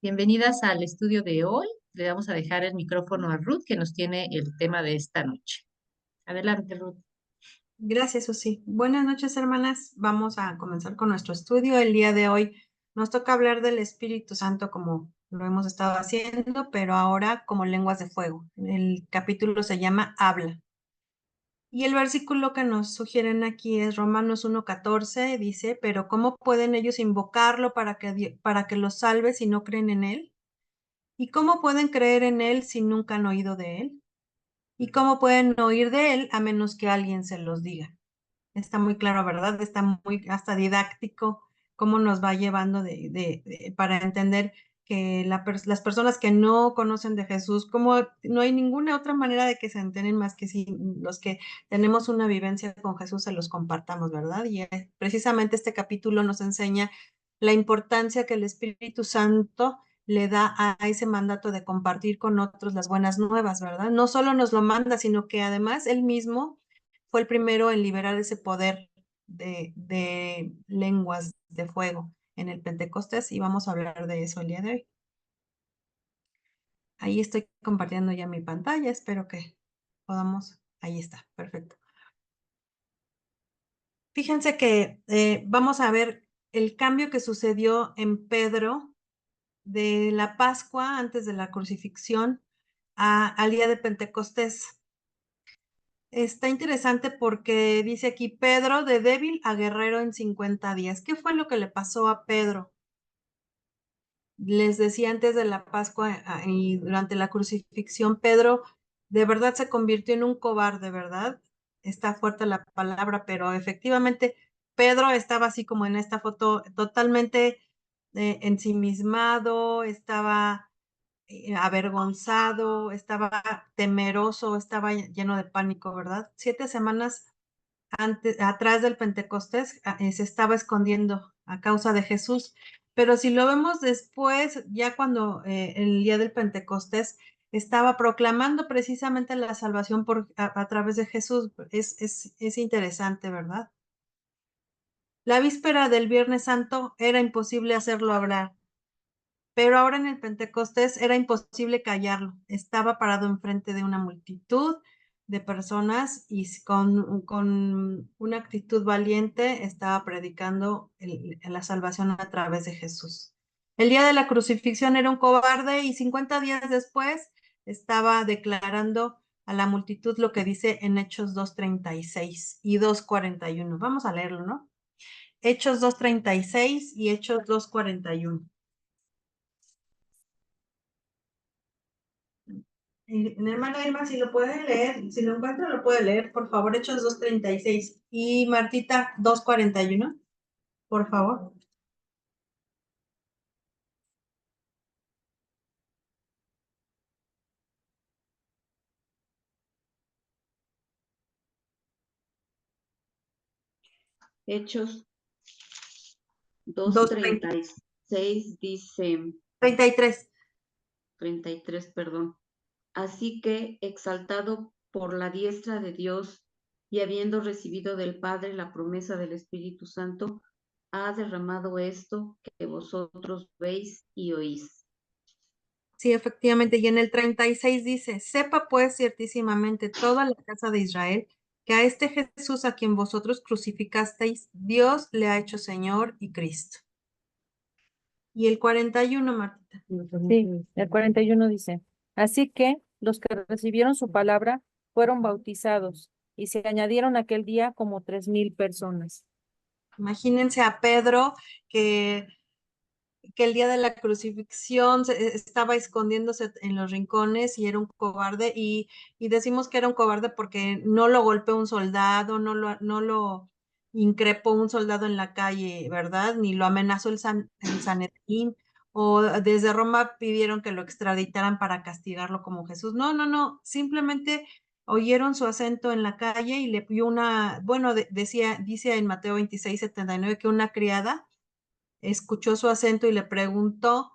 Bienvenidas al estudio de hoy. Le vamos a dejar el micrófono a Ruth, que nos tiene el tema de esta noche. Adelante, Ruth. Gracias, Susi. Buenas noches, hermanas. Vamos a comenzar con nuestro estudio. El día de hoy nos toca hablar del Espíritu Santo como lo hemos estado haciendo, pero ahora como lenguas de fuego. El capítulo se llama Habla. Y el versículo que nos sugieren aquí es Romanos 1:14, dice, pero ¿cómo pueden ellos invocarlo para que los salve si no creen en él? ¿Y cómo pueden creer en él si nunca han oído de él? ¿Y cómo pueden oír de él a menos que alguien se los diga? Está muy claro, ¿verdad? Está muy hasta didáctico cómo nos va llevando para entender que las personas que no conocen de Jesús, como no hay ninguna otra manera de que se enteren más que si los que tenemos una vivencia con Jesús se los compartamos, ¿verdad? Y precisamente este capítulo nos enseña la importancia que el Espíritu Santo le da a ese mandato de compartir con otros las buenas nuevas, ¿verdad? No solo nos lo manda, sino que además él mismo fue el primero en liberar ese poder de lenguas de fuego en el Pentecostés y vamos a hablar de eso el día de hoy. Ahí estoy compartiendo ya mi pantalla, espero que podamos, ahí está, perfecto. Fíjense que vamos a ver el cambio que sucedió en Pedro de la Pascua antes de la crucifixión al día de Pentecostés. Está interesante porque dice aquí Pedro de débil a guerrero en 50 días. ¿Qué fue lo que le pasó a Pedro? Les decía antes de la Pascua y durante la crucifixión, Pedro de verdad se convirtió en un cobarde, ¿verdad? Está fuerte la palabra, pero efectivamente Pedro estaba así como en esta foto, totalmente ensimismado, estaba avergonzado, estaba temeroso, estaba lleno de pánico, ¿verdad? 7 semanas atrás del Pentecostés, se estaba escondiendo a causa de Jesús. Pero si lo vemos después, ya cuando el día del Pentecostés estaba proclamando precisamente la salvación a través de Jesús, es interesante, ¿verdad? La víspera del Viernes Santo era imposible hacerlo hablar, pero ahora en el Pentecostés era imposible callarlo. Estaba parado enfrente de una multitud de personas y con una actitud valiente estaba predicando la salvación a través de Jesús. El día de la crucifixión era un cobarde y 50 días después estaba declarando a la multitud lo que dice en Hechos 2:36 y 2:41. Vamos a leerlo, ¿no? Hechos 2:36 y Hechos 2:41. Mi hermana Irma, si lo puede leer, si lo encuentra, lo puede leer, por favor, Hechos 2:36. Y Martita, 2:41, por favor. Hechos dos 2:30, treinta y seis dice, 33. 33, perdón. Así que, exaltado por la diestra de Dios y habiendo recibido del Padre la promesa del Espíritu Santo, ha derramado esto que vosotros veis y oís. Sí, efectivamente. Y en el 36 dice, sepa pues ciertísimamente toda la casa de Israel que a este Jesús a quien vosotros crucificasteis, Dios le ha hecho Señor y Cristo. Y el 41, Martita. Sí, el 41 dice, así que los que recibieron su palabra fueron bautizados y se añadieron aquel día como 3,000 personas. Imagínense a Pedro que el día de la crucifixión estaba escondiéndose en los rincones y era un cobarde y decimos que era un cobarde porque no lo golpeó un soldado, no lo increpó un soldado en la calle, ¿verdad? Ni lo amenazó el Sanedrín o desde Roma pidieron que lo extraditaran para castigarlo como Jesús. No, no, no, simplemente oyeron su acento en la calle y le pidió bueno, dice en Mateo 26:79 que una criada escuchó su acento y le preguntó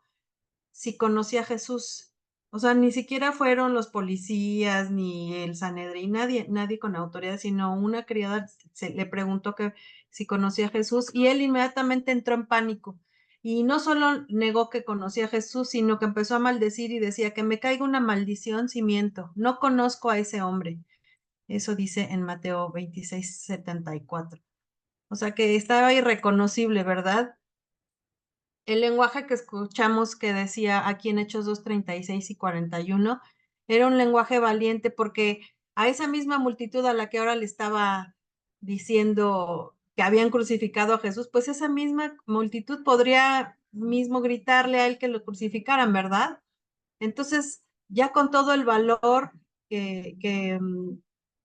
si conocía a Jesús. O sea, ni siquiera fueron los policías ni el Sanedrín, nadie con autoridad, sino una criada le preguntó que si conocía a Jesús y él inmediatamente entró en pánico. Y no solo negó que conocía a Jesús, sino que empezó a maldecir y decía que me caiga una maldición si miento. No conozco a ese hombre. Eso dice en Mateo 26:74. O sea que estaba irreconocible, ¿verdad? El lenguaje que escuchamos que decía aquí en Hechos 2:36 y 41 era un lenguaje valiente porque a esa misma multitud a la que ahora le estaba diciendo que habían crucificado a Jesús, pues esa misma multitud podría mismo gritarle a él que lo crucificaran, ¿verdad? Entonces, ya con todo el valor que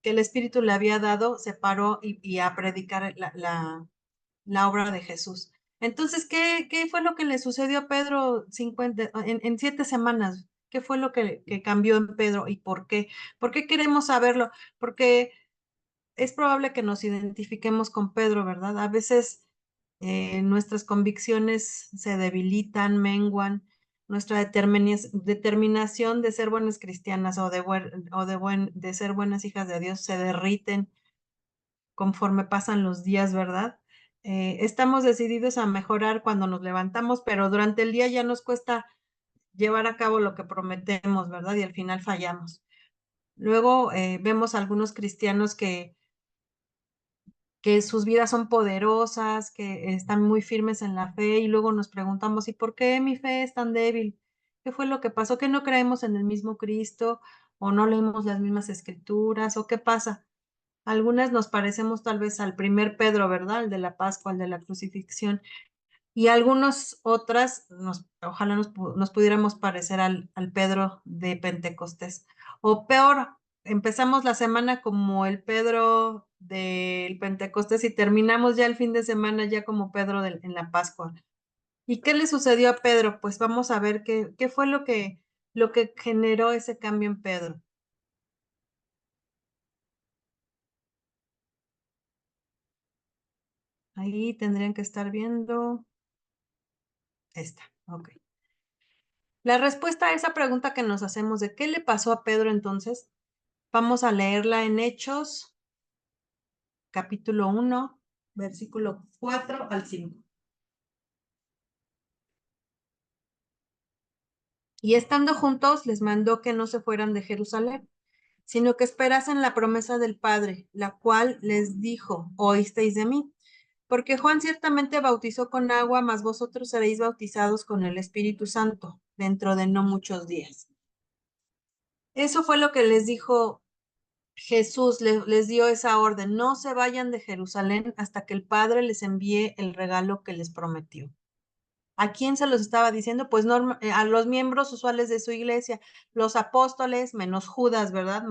el Espíritu le había dado, se paró y a predicar la obra de Jesús. Entonces, ¿qué fue lo que le sucedió a Pedro en 7 semanas? ¿Qué fue lo que cambió en Pedro y por qué? ¿Por qué queremos saberlo? Porque es probable que nos identifiquemos con Pedro, ¿verdad? A veces nuestras convicciones se debilitan, menguan, nuestra determinación de ser buenas cristianas de ser buenas hijas de Dios se derriten conforme pasan los días, ¿verdad? Estamos decididos a mejorar cuando nos levantamos, pero durante el día ya nos cuesta llevar a cabo lo que prometemos, ¿verdad? Y al final fallamos. Luego vemos algunos cristianos que sus vidas son poderosas, que están muy firmes en la fe y luego nos preguntamos, ¿y por qué mi fe es tan débil? ¿Qué fue lo que pasó? ¿Que no creemos en el mismo Cristo o no leemos las mismas escrituras o qué pasa? Algunas nos parecemos tal vez al primer Pedro, ¿verdad? El de la Pascua, el de la crucifixión. Y algunas otras, ojalá nos pudiéramos parecer al Pedro de Pentecostés. O peor, empezamos la semana como el Pedro del Pentecostés y terminamos ya el fin de semana ya como Pedro en la Pascua. ¿Y qué le sucedió a Pedro? Pues vamos a ver qué fue lo que generó ese cambio en Pedro. Ahí tendrían que estar viendo esta. Ok. La respuesta a esa pregunta que nos hacemos de qué le pasó a Pedro entonces, vamos a leerla en Hechos, capítulo 1, versículo 4 al 5. Y estando juntos, les mandó que no se fueran de Jerusalén, sino que esperasen la promesa del Padre, la cual les dijo, oísteis de mí. Porque Juan ciertamente bautizó con agua, mas vosotros seréis bautizados con el Espíritu Santo dentro de no muchos días. Eso fue lo que les dijo Jesús, les dio esa orden, no se vayan de Jerusalén hasta que el Padre les envíe el regalo que les prometió. ¿A quién se los estaba diciendo? Pues a los miembros usuales de su iglesia, los apóstoles, menos Judas, ¿verdad?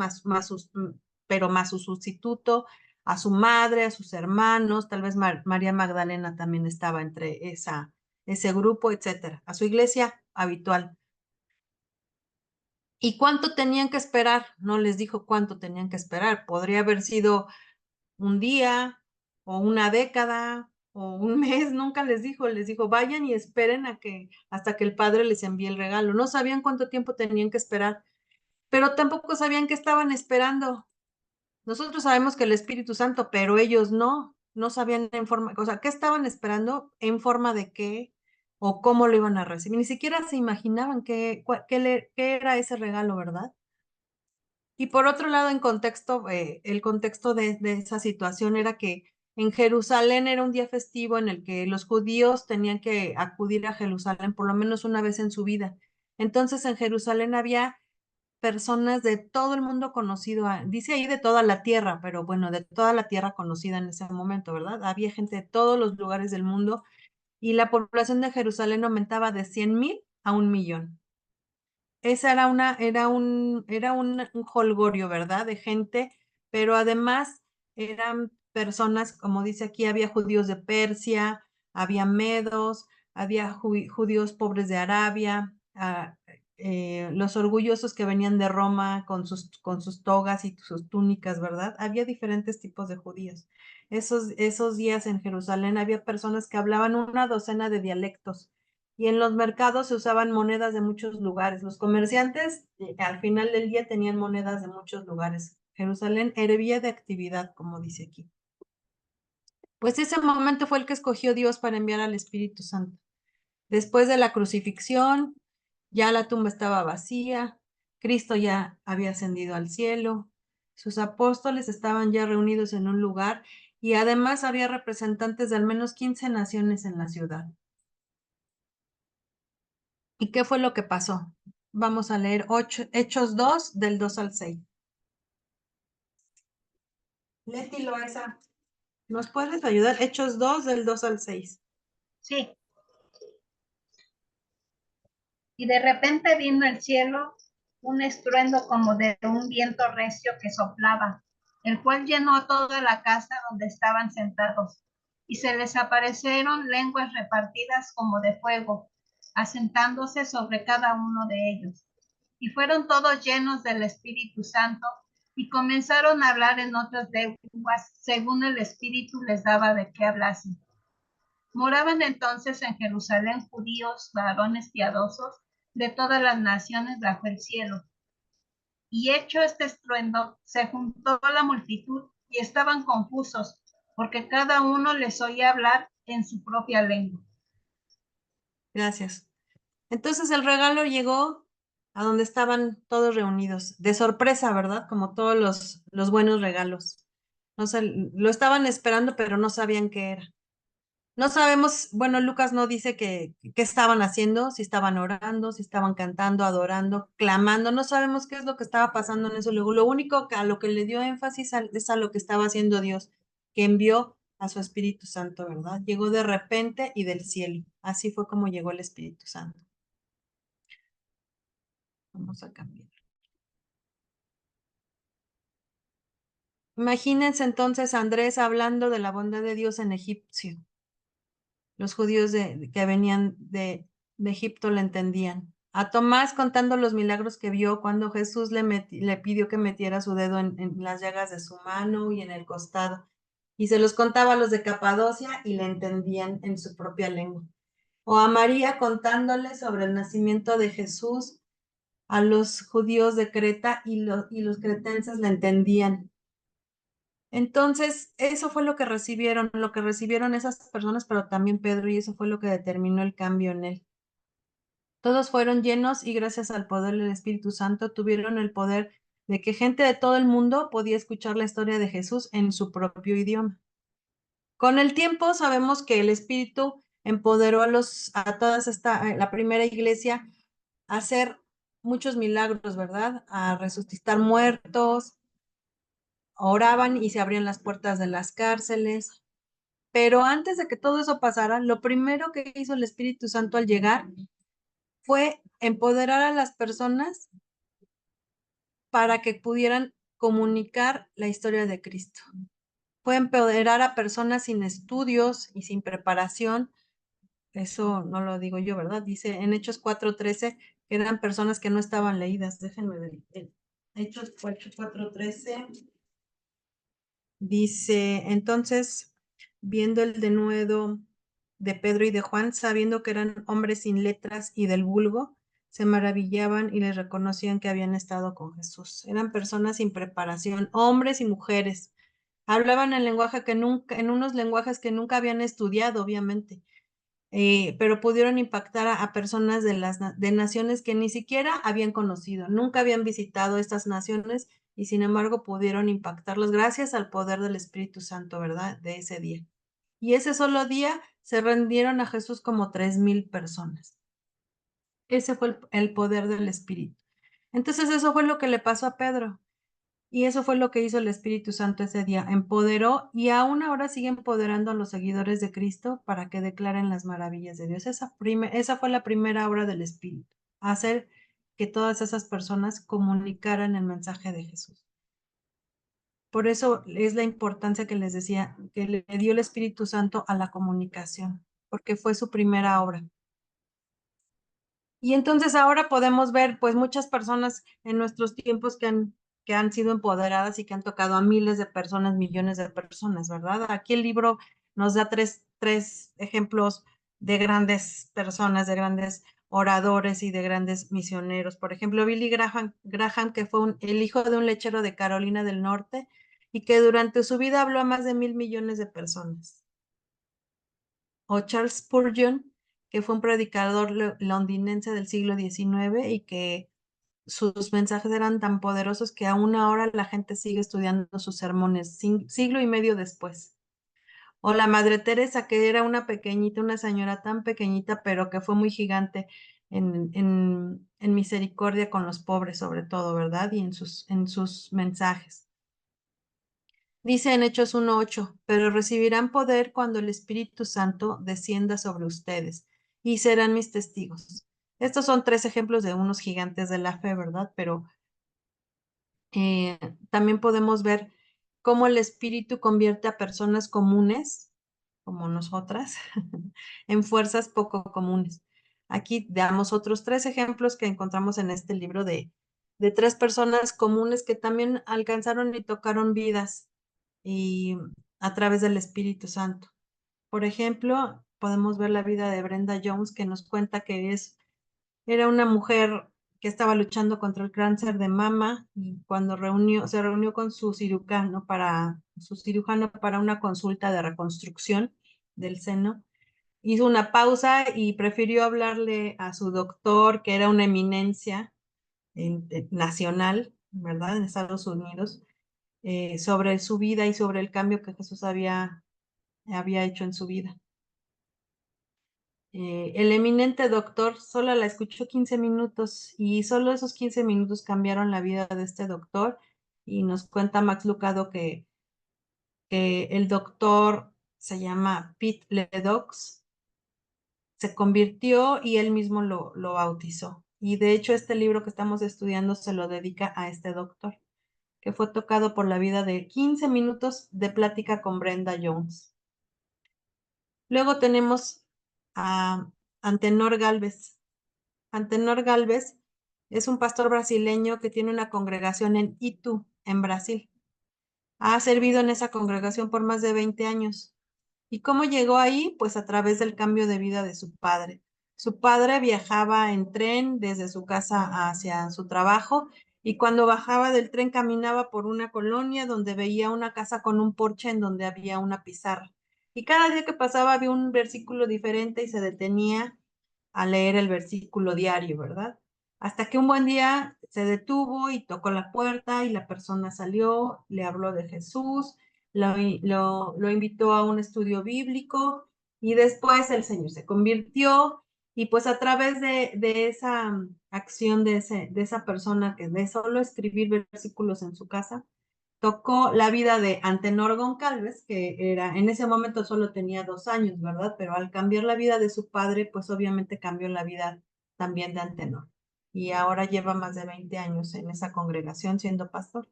Pero más su sustituto, a su madre, a sus hermanos, tal vez María Magdalena también estaba entre ese grupo, etcétera, a su iglesia habitual. ¿Y cuánto tenían que esperar? No les dijo cuánto tenían que esperar. Podría haber sido un día o una década o un mes, nunca les dijo, vayan y esperen hasta que el Padre les envíe el regalo. No sabían cuánto tiempo tenían que esperar, pero tampoco sabían qué estaban esperando. Nosotros sabemos que el Espíritu Santo, pero ellos no sabían o sea, qué estaban esperando, en forma de qué o cómo lo iban a recibir. Ni siquiera se imaginaban qué era ese regalo, ¿verdad? Y por otro lado, el contexto de esa situación era que en Jerusalén era un día festivo en el que los judíos tenían que acudir a Jerusalén por lo menos una vez en su vida. Entonces en Jerusalén había personas de todo el mundo conocido, dice ahí de toda la tierra, pero bueno, de toda la tierra conocida en ese momento, ¿verdad? Había gente de todos los lugares del mundo y la población de Jerusalén aumentaba de 100,000 a 1,000,000. Esa era un holgorio, ¿verdad? De gente, pero además eran personas, como dice aquí, había judíos de Persia, había medos, había judíos pobres de Arabia, los orgullosos que venían de Roma con sus togas y sus túnicas, ¿verdad? Había diferentes tipos de judíos. Esos días en Jerusalén había personas que hablaban una docena de dialectos y en los mercados se usaban monedas de muchos lugares. Los comerciantes al final del día tenían monedas de muchos lugares. Jerusalén hervía de actividad, como dice aquí. Pues ese momento fue el que escogió Dios para enviar al Espíritu Santo. Después de la crucifixión, ya la tumba estaba vacía, Cristo ya había ascendido al cielo, sus apóstoles estaban ya reunidos en un lugar y además había representantes de al menos 15 naciones en la ciudad. ¿Y qué fue lo que pasó? Vamos a leer Hechos 2, del 2 al 6. Leti Loesa, ¿nos puedes ayudar? Hechos 2, del 2 al 6. Sí. Y de repente vino el cielo un estruendo como de un viento recio que soplaba, el cual llenó toda la casa donde estaban sentados. Y se les aparecieron lenguas repartidas como de fuego, asentándose sobre cada uno de ellos. Y fueron todos llenos del Espíritu Santo y comenzaron a hablar en otras lenguas según el Espíritu les daba de qué hablasen. Moraban entonces en Jerusalén judíos, varones piadosos de todas las naciones bajo el cielo. Y hecho este estruendo, se juntó la multitud y estaban confusos, porque cada uno les oía hablar en su propia lengua. Gracias. Entonces el regalo llegó a donde estaban todos reunidos, de sorpresa, ¿verdad? Como todos los buenos regalos. No sé, lo estaban esperando, pero no sabían qué era. No sabemos, bueno, Lucas no dice qué estaban haciendo, si estaban orando, si estaban cantando, adorando, clamando, no sabemos qué es lo que estaba pasando en eso. Lo único que a lo que le dio énfasis es a lo que estaba haciendo Dios, que envió a su Espíritu Santo, ¿verdad? Llegó de repente y del cielo. Así fue como llegó el Espíritu Santo. Vamos a cambiar. Imagínense entonces a Andrés hablando de la bondad de Dios en egipcio. Los judíos que venían de Egipto le entendían. A Tomás contando los milagros que vio cuando Jesús le pidió que metiera su dedo en las llagas de su mano y en el costado. Y se los contaba a los de Capadocia y le entendían en su propia lengua. O a María contándole sobre el nacimiento de Jesús a los judíos de Creta y los cretenses le entendían. Entonces, eso fue lo que recibieron esas personas, pero también Pedro, y eso fue lo que determinó el cambio en él. Todos fueron llenos y gracias al poder del Espíritu Santo tuvieron el poder de que gente de todo el mundo podía escuchar la historia de Jesús en su propio idioma. Con el tiempo sabemos que el Espíritu empoderó la primera iglesia a hacer muchos milagros, ¿verdad? A resucitar muertos, oraban y se abrían las puertas de las cárceles. Pero antes de que todo eso pasara, lo primero que hizo el Espíritu Santo al llegar fue empoderar a las personas para que pudieran comunicar la historia de Cristo. Fue empoderar a personas sin estudios y sin preparación. Eso no lo digo yo, ¿verdad? Dice en Hechos 4:13 que eran personas que no estaban leídas. Déjenme ver. Hechos 4:13 dice, entonces, viendo el denuedo de Pedro y de Juan, sabiendo que eran hombres sin letras y del vulgo, se maravillaban y les reconocían que habían estado con Jesús. Eran personas sin preparación, hombres y mujeres. Hablaban en unos lenguajes que nunca habían estudiado, obviamente, pero pudieron impactar a personas de naciones que ni siquiera habían conocido, nunca habían visitado estas naciones y sin embargo pudieron impactarlos gracias al poder del Espíritu Santo, ¿verdad? De ese día. Y ese solo día se rendieron a Jesús como 3,000 personas. Ese fue el poder del Espíritu. Entonces eso fue lo que le pasó a Pedro. Y eso fue lo que hizo el Espíritu Santo ese día. Empoderó y aún ahora sigue empoderando a los seguidores de Cristo para que declaren las maravillas de Dios. Esa fue la primera obra del Espíritu. Hacer que todas esas personas comunicaran el mensaje de Jesús. Por eso es la importancia que les decía, que le dio el Espíritu Santo a la comunicación, porque fue su primera obra. Y entonces ahora podemos ver pues muchas personas en nuestros tiempos que han sido empoderadas y que han tocado a miles de personas, millones de personas, ¿verdad? Aquí el libro nos da tres ejemplos de grandes personas, de grandes oradores y de grandes misioneros. Por ejemplo, Billy Graham, que fue el hijo de un lechero de Carolina del Norte y que durante su vida habló a más de 1,000 millones de personas. O Charles Spurgeon, que fue un predicador londinense del siglo XIX y que sus mensajes eran tan poderosos que aún ahora la gente sigue estudiando sus sermones, siglo y medio después. O la Madre Teresa, que era una pequeñita, una señora tan pequeñita, pero que fue muy gigante en misericordia con los pobres, sobre todo, ¿verdad? Y en sus mensajes. Dice en Hechos 1:8, pero recibirán poder cuando el Espíritu Santo descienda sobre ustedes y serán mis testigos. Estos son 3 ejemplos de unos gigantes de la fe, ¿verdad? Pero también podemos ver cómo el Espíritu convierte a personas comunes, como nosotras, en fuerzas poco comunes. Aquí damos otros 3 ejemplos que encontramos en este libro de 3 personas comunes que también alcanzaron y tocaron vidas y a través del Espíritu Santo. Por ejemplo, podemos ver la vida de Brenda Jones, que nos cuenta que era una mujer que estaba luchando contra el cáncer de mama y cuando se reunió con su cirujano para una consulta de reconstrucción del seno, hizo una pausa y prefirió hablarle a su doctor, que era una eminencia nacional, ¿verdad? En Estados Unidos, sobre su vida y sobre el cambio que Jesús había hecho en su vida. El eminente doctor solo la escuchó 15 minutos y solo esos 15 minutos cambiaron la vida de este doctor. Y nos cuenta Max Lucado que el doctor se llama Pete Ledoux, se convirtió y él mismo lo bautizó. Y de hecho este libro que estamos estudiando se lo dedica a este doctor, que fue tocado por la vida de 15 minutos de plática con Brenda Jones. Luego tenemos a Antenor Galvez. Antenor Galvez es un pastor brasileño que tiene una congregación en Itu, en Brasil. Ha servido en esa congregación por más de 20 años. ¿Y cómo llegó ahí? Pues a través del cambio de vida de su padre. Su padre viajaba en tren desde su casa hacia su trabajo y cuando bajaba del tren caminaba por una colonia donde veía una casa con un porche en donde había una pizarra. Y cada día que pasaba había un versículo diferente y se detenía a leer el versículo diario, ¿verdad? Hasta que un buen día se detuvo y tocó la puerta y la persona salió, le habló de Jesús, lo invitó a un estudio bíblico y después el Señor se convirtió y pues a través de esa acción de esa persona que de solo escribir versículos en su casa, tocó la vida de Antenor Goncalves, que en ese momento solo tenía 2 años, ¿verdad? Pero al cambiar la vida de su padre, pues obviamente cambió la vida también de Antenor. Y ahora lleva más de 20 años en esa congregación siendo pastor.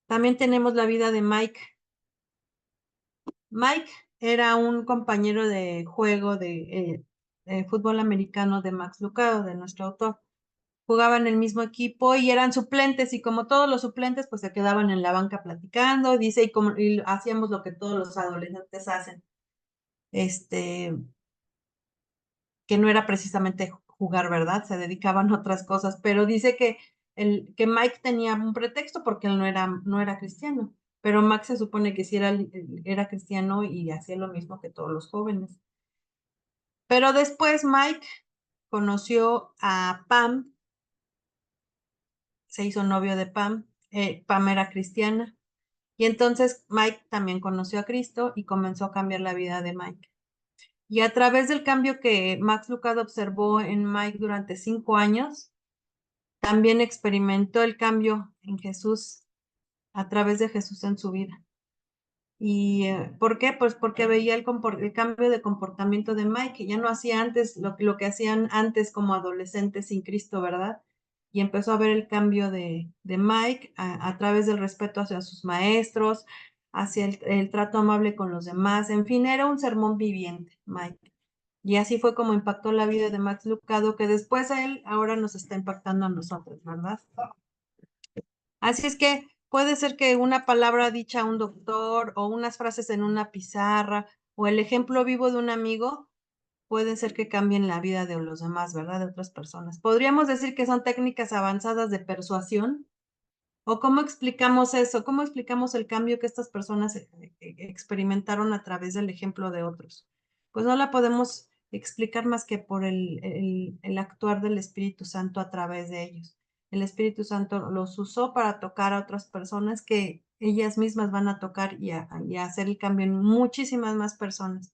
También tenemos la vida de Mike. Mike era un compañero de juego de fútbol americano de Max Lucado, de nuestro autor. Jugaban en el mismo equipo y eran suplentes y como todos los suplentes pues se quedaban en la banca platicando, dice, y hacíamos lo que todos los adolescentes hacen, que no era precisamente jugar, ¿verdad? Se dedicaban a otras cosas, pero dice que Mike tenía un pretexto porque él no era cristiano, pero Max se supone que sí era cristiano y hacía lo mismo que todos los jóvenes. Pero después Mike conoció a Pam, se hizo novio de Pam, Pam era cristiana, y entonces Mike también conoció a Cristo y comenzó a cambiar la vida de Mike. Y a través del cambio que Max Lucado observó en Mike durante 5 años, también experimentó el cambio en Jesús, a través de Jesús en su vida. ¿Y por qué? Pues porque veía el cambio de comportamiento de Mike, que ya no hacía antes lo que hacían antes como adolescentes sin Cristo, ¿verdad? Y empezó a ver el cambio de Mike a través del respeto hacia sus maestros, hacia el trato amable con los demás. En fin, era un sermón viviente, Mike. Y así fue como impactó la vida de Max Lucado, que después a él ahora nos está impactando a nosotros, ¿verdad? Así es que puede ser que una palabra dicha a un doctor o unas frases en una pizarra o el ejemplo vivo de un amigo pueden ser que cambien la vida de los demás, ¿verdad? De otras personas. ¿Podríamos decir que son técnicas avanzadas de persuasión? ¿O cómo explicamos eso? ¿Cómo explicamos el cambio que estas personas experimentaron a través del ejemplo de otros? pues no la podemos explicar más que por el actuar del Espíritu Santo a través de ellos. El Espíritu Santo los usó para tocar a otras personas que ellas mismas van a tocar y a hacer el cambio en muchísimas más personas.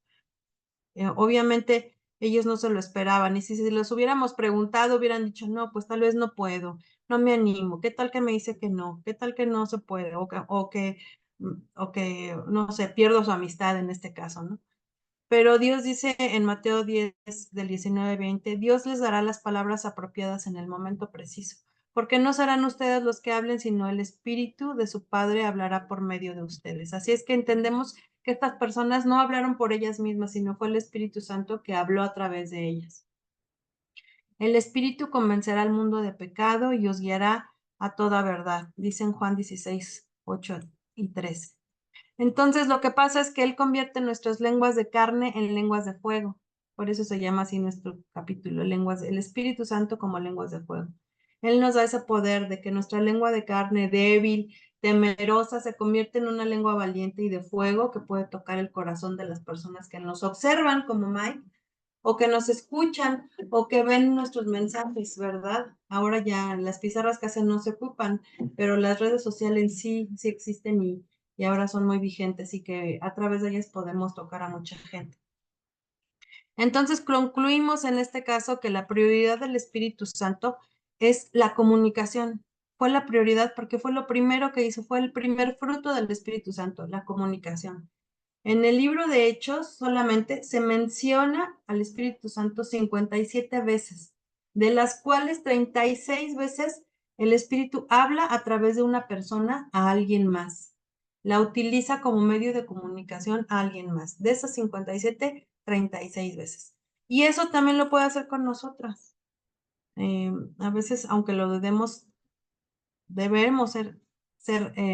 Obviamente ellos no se lo esperaban y si se los hubiéramos preguntado hubieran dicho, no, pues tal vez no puedo, no me animo, ¿qué tal que me dice que no? ¿Qué tal que no se puede? O que no sé, pierdo su amistad en este caso, ¿no? Pero Dios dice en Mateo 10, del 19-20, Dios les dará las palabras apropiadas en el momento preciso, porque no serán ustedes los que hablen, sino el Espíritu de su Padre hablará por medio de ustedes. Así es que entendemos que estas personas no hablaron por ellas mismas, sino fue el Espíritu Santo que habló a través de ellas. El Espíritu convencerá al mundo de pecado y os guiará a toda verdad, dice en Juan 16, 8 y 13. Entonces lo que pasa es que Él convierte nuestras lenguas de carne en lenguas de fuego. Por eso se llama así nuestro capítulo, el Espíritu Santo como lenguas de fuego. Él nos da ese poder de que nuestra lengua de carne débil, temerosa, se convierte en una lengua valiente y de fuego que puede tocar el corazón de las personas que nos observan, como Mike, o que nos escuchan, o que ven nuestros mensajes, ¿verdad? Ahora ya las pizarras casi no se ocupan, pero las redes sociales sí existen y ahora son muy vigentes y que a través de ellas podemos tocar a mucha gente. Entonces concluimos en este caso que la prioridad del Espíritu Santo es la comunicación. Fue la prioridad porque fue lo primero que hizo, fue el primer fruto del Espíritu Santo, la comunicación. En el libro de Hechos solamente se menciona al Espíritu Santo 57 veces, de las cuales 36 veces el Espíritu habla a través de una persona a alguien más. La utiliza como medio de comunicación a alguien más. De esas 57, 36 veces. Y eso también lo puede hacer con nosotras. A veces, aunque lo dudemos, debemos ser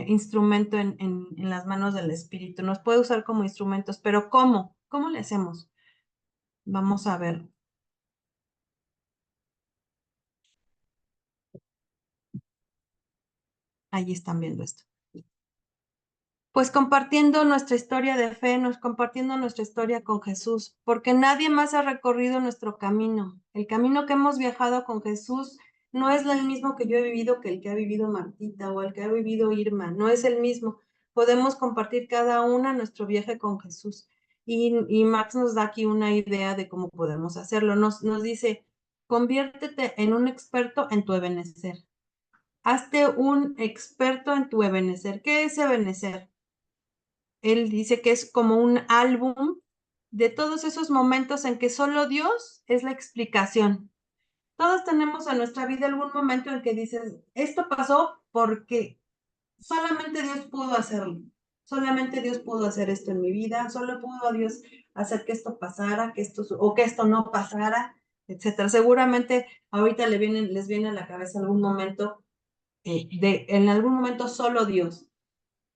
instrumento en las manos del Espíritu. Nos puede usar como instrumentos, pero ¿cómo? ¿Cómo le hacemos? Vamos a ver. Allí están viendo esto. Pues compartiendo nuestra historia de fe, compartiendo nuestra historia con Jesús, porque nadie más ha recorrido nuestro camino. El camino que hemos viajado con Jesús no es el mismo que yo he vivido que el que ha vivido Martita o el que ha vivido Irma, no es el mismo. Podemos compartir cada una nuestro viaje con Jesús. Y Max nos da aquí una idea de cómo podemos hacerlo. Nos dice, conviértete en un experto en tu ebenecer. Hazte un experto en tu ebenecer. ¿Qué es ebenecer? Él dice que es como un álbum de todos esos momentos en que solo Dios es la explicación. Todos tenemos en nuestra vida algún momento en que dices, esto pasó porque solamente Dios pudo hacerlo. Solamente Dios pudo hacer esto en mi vida, solo pudo Dios hacer que esto pasara, que esto no pasara, etcétera. Seguramente ahorita les viene a la cabeza algún momento, en algún momento solo Dios.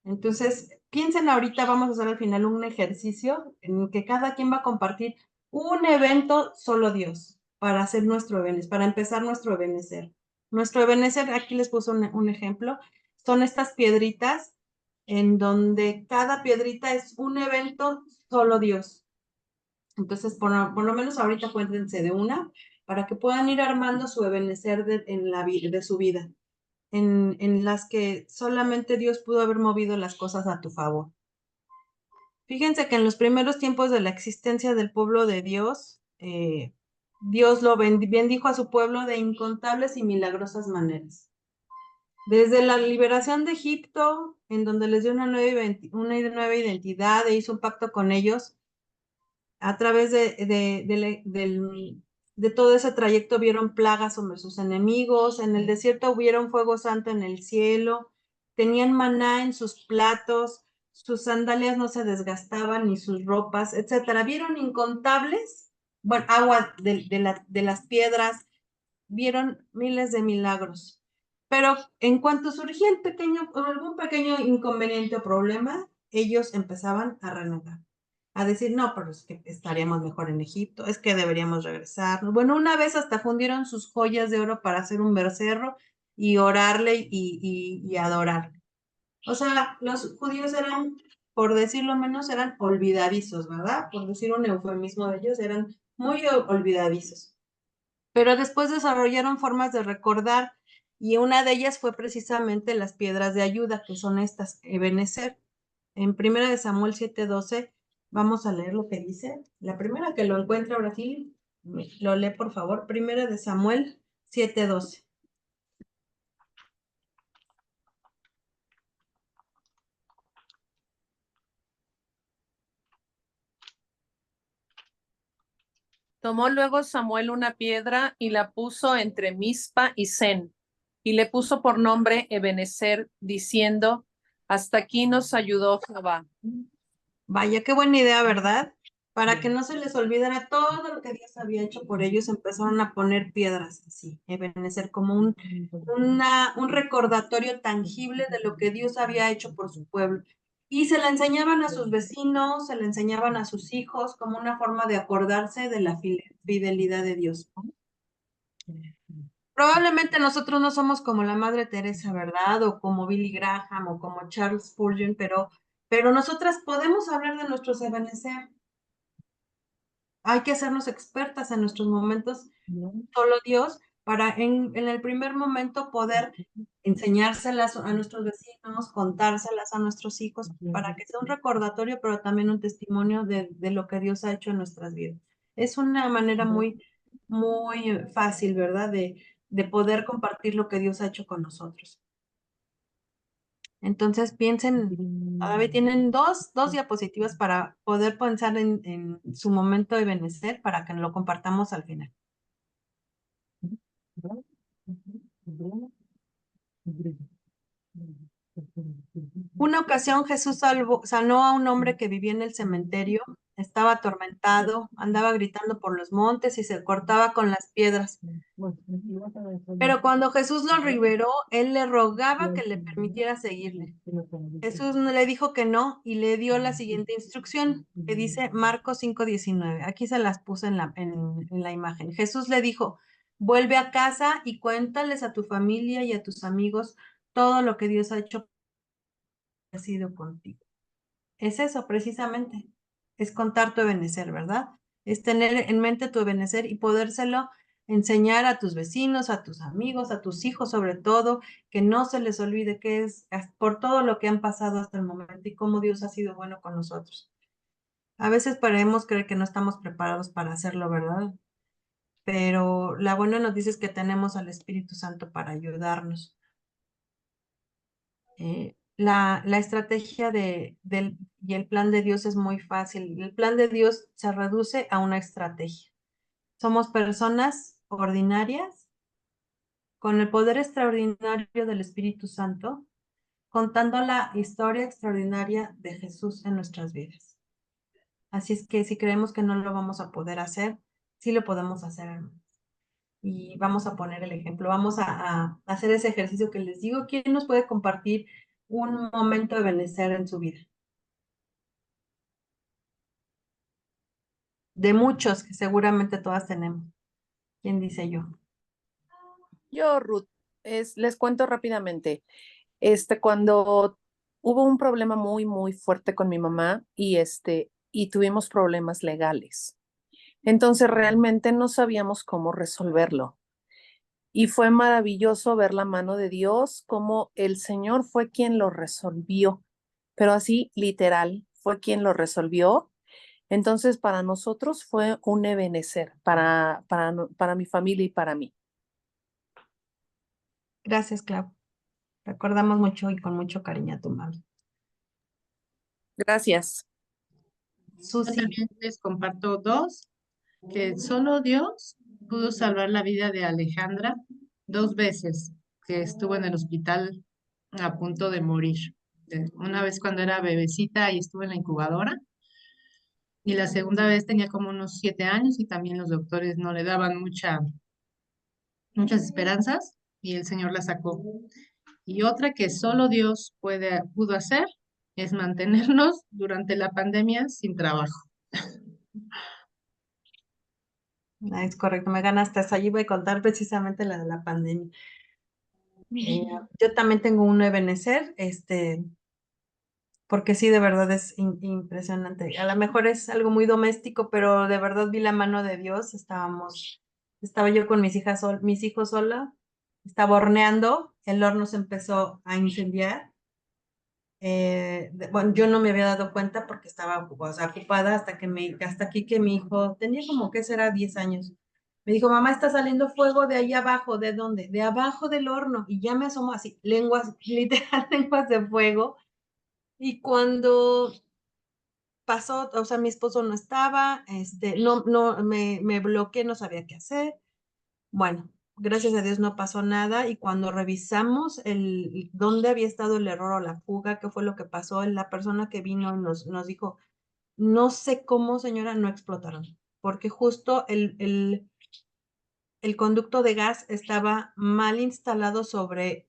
Entonces, piensen ahorita, vamos a hacer al final un ejercicio en el que cada quien va a compartir un evento solo Dios para hacer nuestro ebenecer, para empezar nuestro ebenecer. Nuestro ebenecer, aquí les puse un ejemplo, son estas piedritas en donde cada piedrita es un evento solo Dios. Entonces, por lo menos ahorita acuérdense de una para que puedan ir armando su ebenecer de su vida. En las que solamente Dios pudo haber movido las cosas a tu favor. Fíjense que en los primeros tiempos de la existencia del pueblo de Dios, Dios lo bendijo a su pueblo de incontables y milagrosas maneras. Desde la liberación de Egipto, en donde les dio una nueva identidad e hizo un pacto con ellos, a través de todo ese trayecto vieron plagas sobre sus enemigos, en el desierto hubieron fuego santo en el cielo, tenían maná en sus platos, sus sandalias no se desgastaban ni sus ropas, etcétera. Vieron incontables, bueno, agua de las piedras, vieron miles de milagros. Pero en cuanto surgía algún pequeño inconveniente o problema, ellos empezaban a renegar. A decir, no, pero es que estaríamos mejor en Egipto, es que deberíamos regresar. Bueno, una vez hasta fundieron sus joyas de oro para hacer un becerro y orarle y adorarle. O sea, los judíos eran por decirlo menos, eran olvidadizos, ¿verdad? Por decir un eufemismo de ellos, eran muy olvidadizos. Pero después desarrollaron formas de recordar y una de ellas fue precisamente las piedras de ayuda, que son estas, Ebenezer. En 1 Samuel 7:12, vamos a leer lo que dice. La primera que lo encuentra ahora sí, lo lee por favor. 1 Samuel 7:12. Tomó luego Samuel una piedra y la puso entre Mizpa y Sen, y le puso por nombre Ebenezer, diciendo, hasta aquí nos ayudó Jehová. Vaya, qué buena idea, ¿verdad? Para que no se les olvidara todo lo que Dios había hecho por ellos, empezaron a poner piedras así, Ebenezer, como un recordatorio tangible de lo que Dios había hecho por su pueblo. Y se la enseñaban a sus vecinos, se la enseñaban a sus hijos como una forma de acordarse de la fidelidad de Dios. Probablemente nosotros no somos como la Madre Teresa, ¿verdad? O como Billy Graham o como Charles Spurgeon, pero nosotras podemos hablar de nuestros Ebenezer. Hay que hacernos expertas en nuestros momentos, solo Dios, para en el primer momento poder enseñárselas a nuestros vecinos, contárselas a nuestros hijos, para que sea un recordatorio, pero también un testimonio de lo que Dios ha hecho en nuestras vidas. Es una manera muy, muy fácil, ¿verdad? De poder compartir lo que Dios ha hecho con nosotros. Entonces piensen, todavía tienen dos diapositivas para poder pensar en su momento de benecer para que lo compartamos al final. Una ocasión Jesús sanó a un hombre que vivía en el cementerio, estaba atormentado, andaba gritando por los montes y se cortaba con las piedras. Pero cuando Jesús lo liberó, él le rogaba que le permitiera seguirle. Jesús le dijo que no y le dio la siguiente instrucción que dice Marcos 5:19. Aquí se las puse en la imagen. Jesús le dijo, vuelve a casa y cuéntales a tu familia y a tus amigos todo lo que Dios ha hecho ha sido contigo. Es eso precisamente, es contar tu ebenecer, ¿verdad? Es tener en mente tu ebenecer y podérselo enseñar a tus vecinos, a tus amigos, a tus hijos sobre todo, que no se les olvide que es por todo lo que han pasado hasta el momento y cómo Dios ha sido bueno con nosotros. A veces podemos creer que no estamos preparados para hacerlo, ¿verdad? Pero la buena noticia es que tenemos al Espíritu Santo para ayudarnos. La estrategia y el plan de Dios es muy fácil. El plan de Dios se reduce a una estrategia. Somos personas ordinarias con el poder extraordinario del Espíritu Santo, contando la historia extraordinaria de Jesús en nuestras vidas. Así es que si creemos que no lo vamos a poder hacer, sí lo podemos hacer, hermanos. Y vamos a poner el ejemplo. Vamos a hacer ese ejercicio que les digo. ¿Quién nos puede compartir un momento de benecer en su vida? De muchos que seguramente todas tenemos. ¿Quién dice yo? Yo, Ruth, les cuento rápidamente. Cuando hubo un problema muy, muy fuerte con mi mamá y tuvimos problemas legales. Entonces realmente no sabíamos cómo resolverlo. Y fue maravilloso ver la mano de Dios, como el Señor fue quien lo resolvió, pero así literal, fue quien lo resolvió. Entonces para nosotros fue un ebenecer, para mi familia y para mí. Gracias, Clau. Recordamos mucho y con mucho cariño a tu mami. Gracias. Yo Susi, también les comparto dos, que solo Dios pudo salvar la vida de Alejandra 2 veces, que estuvo en el hospital a punto de morir. Una vez cuando era bebecita y estuvo en la incubadora, y la segunda vez tenía como unos 7 años y también los doctores no le daban muchas esperanzas y el Señor la sacó. Y otra que solo Dios pudo hacer es mantenernos durante la pandemia sin trabajo. es correcto, me ganaste. Allí voy a contar precisamente la de la pandemia. Yo también tengo un ebenecer. porque sí, de verdad es impresionante. A lo mejor es algo muy doméstico, pero de verdad vi la mano de Dios. Estaba yo con mis hijas, mis hijos sola, estaba horneando, el horno se empezó a incendiar. Bueno, yo no me había dado cuenta porque estaba, o sea, ocupada hasta aquí que mi hijo tenía como que será 10 años. Me dijo, mamá, está saliendo fuego de ahí abajo. ¿De dónde? De abajo del horno. Y ya me asomó así, lenguas, literal, lenguas de fuego. Y cuando pasó, o sea, mi esposo no estaba, no, me bloqueé, no sabía qué hacer. Bueno, gracias a Dios no pasó nada y cuando revisamos dónde había estado el error o la fuga, qué fue lo que pasó, la persona que vino nos dijo, no sé cómo, señora, no explotaron, porque justo el conducto de gas estaba mal instalado sobre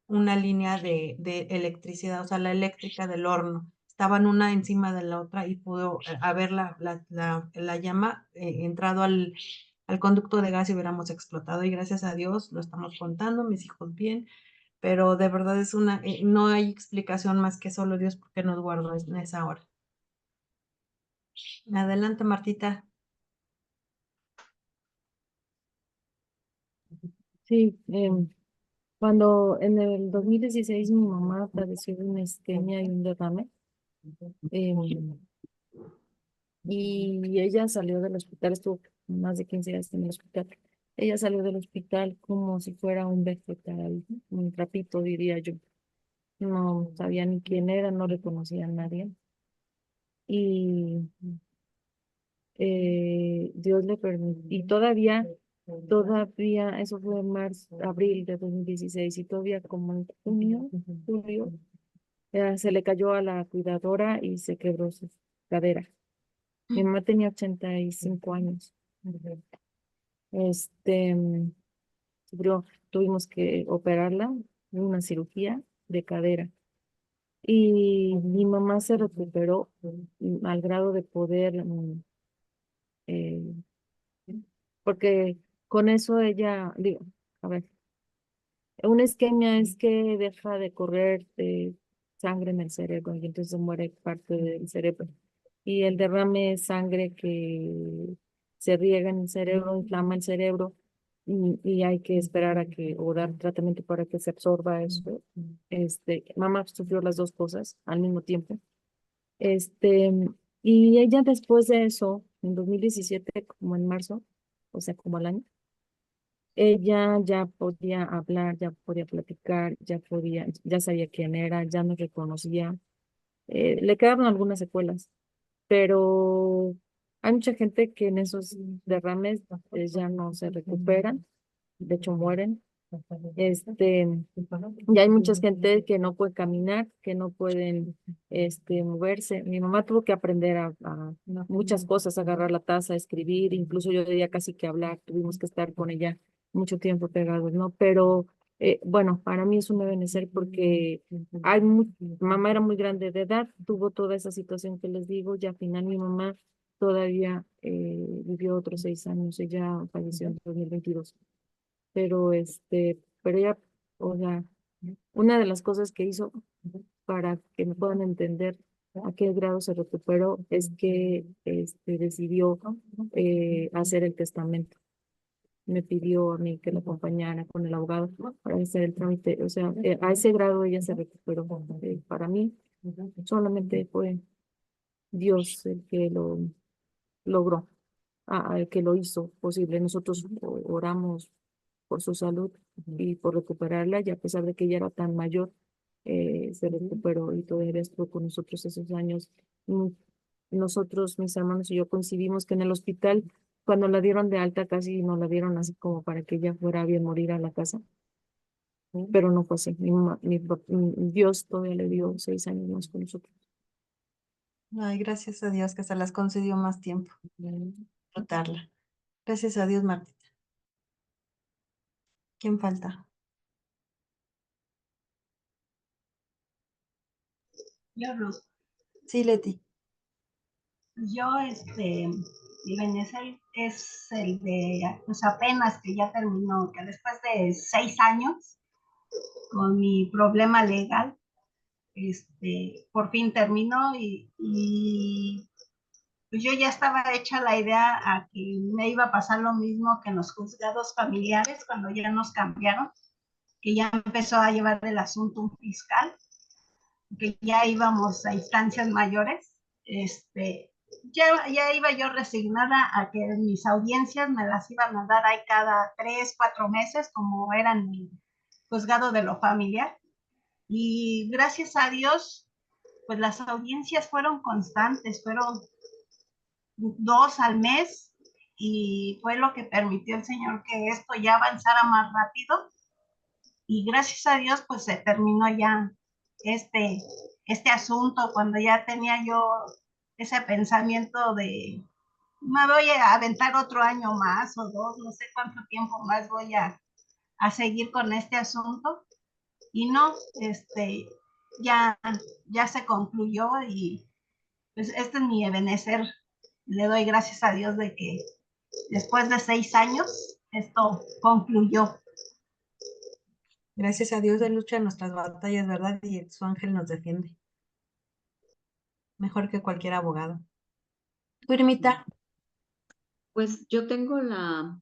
una línea de electricidad, o sea, la eléctrica del horno. Estaban una encima de la otra y pudo haber la llama entrado al conducto de gas y hubiéramos explotado. Y gracias a Dios lo estamos contando, mis hijos bien, pero de verdad no hay explicación más que solo Dios porque nos guardó en esa hora. Adelante, Martita. Sí, cuando en el 2016 mi mamá padeció de una isquemia y un derrame, em, y ella salió del hospital, estuvo más de 15 días en el hospital. Ella salió del hospital como si fuera un vegetal, un trapito, diría yo. No sabía ni quién era, no reconocía a nadie. Y Dios le permitió, y todavía, eso fue en marzo, abril de 2016, y todavía como en junio, julio, se le cayó a la cuidadora y se quebró su cadera. Mi mamá tenía 85 años. Este, tuvimos que operarla, una cirugía de cadera. Y mi mamá se recuperó al grado de poder, eh, porque con eso ella, digo, a ver, una isquemia es que deja de correr sangre en el cerebro y entonces muere parte del cerebro. Y el derrame es sangre que se riega en el cerebro, inflama el cerebro y hay que esperar a que, o dar tratamiento para que se absorba eso. Mamá sufrió las dos cosas al mismo tiempo. Este, y ella después de eso, en 2017 como en marzo, o sea, como al año, ella ya podía hablar, ya podía platicar, ya sabía quién era, ya nos reconocía. Le quedaron algunas secuelas, pero hay mucha gente que en esos derrames ya no se recuperan, de hecho mueren. Y hay mucha gente que no puede caminar, que no pueden moverse. Mi mamá tuvo que aprender a muchas cosas, agarrar la taza, escribir, incluso yo diría casi que hablar, tuvimos que estar con ella mucho tiempo pegados, ¿no? Pero bueno, para mí es un benecer porque mamá era muy grande de edad, tuvo toda esa situación que les digo, y al final mi mamá todavía vivió otros 6 años, ella falleció en 2022 pero ella, o sea, una de las cosas que hizo para que me puedan entender a qué grado se recuperó es que decidió hacer el testamento. Me pidió a mí que lo acompañara con el abogado para hacer el trámite. O sea, a ese grado ella se recuperó. Para mí, solamente fue Dios el que lo logró, el que lo hizo posible. Nosotros oramos por su salud y por recuperarla, y a pesar de que ella era tan mayor, se recuperó y todavía estuvo con nosotros esos años. Mm, Nosotros, mis hermanos y yo coincidimos que en el hospital, cuando la dieron de alta, casi no la dieron así como para que ella fuera a bien morir a la casa, pero no fue así. Dios todavía le dio 6 años más con nosotros. Ay, gracias a Dios que se las concedió más tiempo. Disfrutarla. Gracias a Dios, Martita. ¿Quién falta? Yo, Ruth. Sí, Leti. Yo, mi Benecer es el de, pues apenas que ya terminó, que después de 6 años con mi problema legal, por fin terminó y pues yo ya estaba hecha la idea a que me iba a pasar lo mismo que en los juzgados familiares cuando ya nos cambiaron, que ya empezó a llevar el asunto un fiscal, que ya íbamos a instancias mayores. Ya iba yo resignada a que mis audiencias me las iban a dar ahí cada 3, 4 meses, como eran mi juzgado de lo familiar. Y gracias a Dios, pues las audiencias fueron constantes, fueron 2 al mes, y fue lo que permitió el Señor que esto ya avanzara más rápido. Y gracias a Dios, pues se terminó ya este asunto cuando ya tenía yo ese pensamiento de me voy a aventar otro año más o 2, no sé cuánto tiempo más voy a seguir con este asunto. Y no, ya, ya se concluyó y pues este es mi Ebenezer. Le doy gracias a Dios de que después de 6 años esto concluyó. Gracias a Dios, Él lucha nuestras batallas, ¿verdad? Y su ángel nos defiende. Mejor que cualquier abogado. ¿Tu Irmita? Pues yo tengo la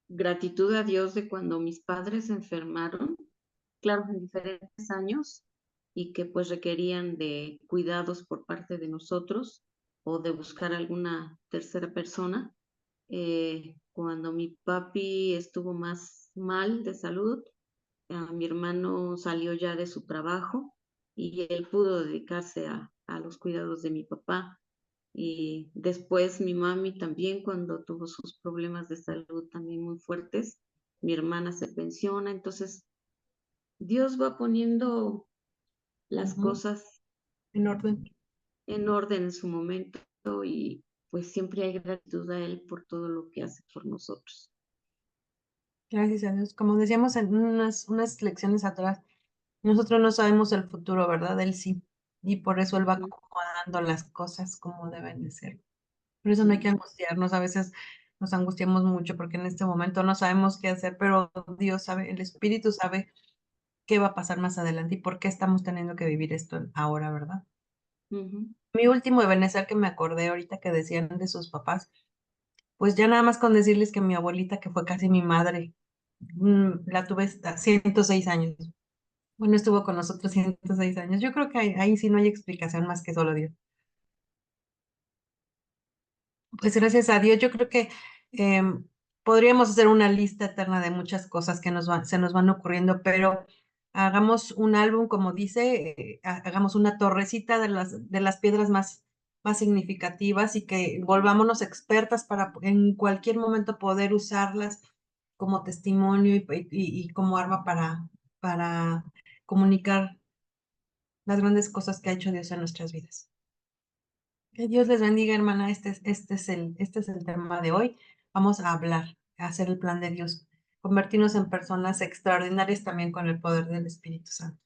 gratitud a Dios de cuando mis padres se enfermaron, claro, en diferentes años, y que pues requerían de cuidados por parte de nosotros o de buscar alguna tercera persona. Cuando mi papi estuvo más mal de salud, mi hermano salió ya de su trabajo y él pudo dedicarse a los cuidados de mi papá. Y después mi mami también, cuando tuvo sus problemas de salud también muy fuertes, mi hermana se pensiona. Entonces, Dios va poniendo las cosas En orden. en orden en su momento y pues siempre hay gratitud a Él por todo lo que hace por nosotros. Gracias a Dios. Como decíamos en unas lecciones atrás, nosotros no sabemos el futuro, ¿verdad? Él sí. Y por eso Él va Ujú. acomodando las cosas como deben de ser. Por eso no hay que angustiarnos. A veces nos angustiamos mucho porque en este momento no sabemos qué hacer, pero Dios sabe, el Espíritu sabe qué va a pasar más adelante y por qué estamos teniendo que vivir esto ahora, ¿verdad? Ujú. Mi último Ebenezer que me acordé ahorita que decían de sus papás, pues ya nada más con decirles que mi abuelita, que fue casi mi madre, la tuve hasta 106 años. Bueno, estuvo con nosotros 106 años. Yo creo que ahí sí no hay explicación más que solo Dios. Pues gracias a Dios, yo creo que podríamos hacer una lista eterna de muchas cosas que se nos van ocurriendo, pero hagamos un álbum, como dice, hagamos una torrecita de las piedras más significativas y que volvámonos expertas para en cualquier momento poder usarlas como testimonio y como arma para comunicar las grandes cosas que ha hecho Dios en nuestras vidas. Que Dios les bendiga, hermana. Este es el tema de hoy. Vamos a hablar, a hacer el plan de Dios, convertirnos en personas extraordinarias también con el poder del Espíritu Santo.